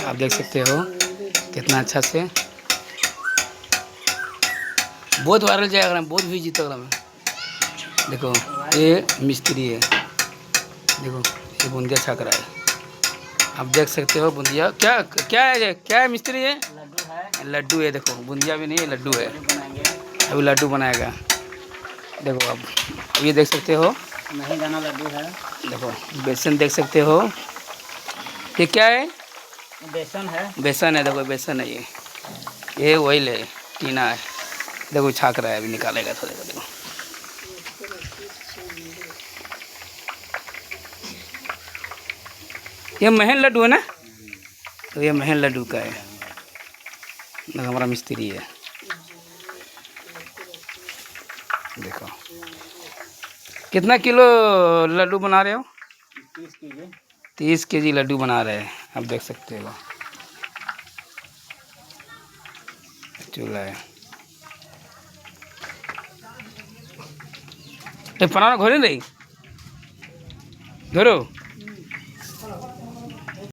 आप देख सकते हो कितना अच्छा से, बहुत वायरल जाएगा, बहुत व्यूज जीतेगा में। देखो ये मिस्त्री है, देखो ये बूंदिया छक रहा है। आप देख सकते हो बूंदिया क्या क्या है, ये क्या है मिस्त्री है? लड्डू है। लड्डू है, देखो बूंदिया भी नहीं है, लड्डू है। अभी लड्डू बनाएगा, देखो अब ये देख सकते हो, नहीं दाना लड्डू है। देखो बेसन देख सकते हो, ये क्या है? बेसन है। बेसन है, देखो बेसन है ये ऑयल है, टीना है, देखो छाक रहा है, अभी निकालेगा थोड़ा सा। देखो ये महल लड्डू है ना, तो ये महल लड्डू का है, हमारा मिस्त्री है। देखो कितना किलो लड्डू बना रहे हो? 30 kg। 30 kg लड्डू बना रहे हैं, आप देख सकते हो। चूल्हा है, ये पुराना घोड़े नहीं घोरो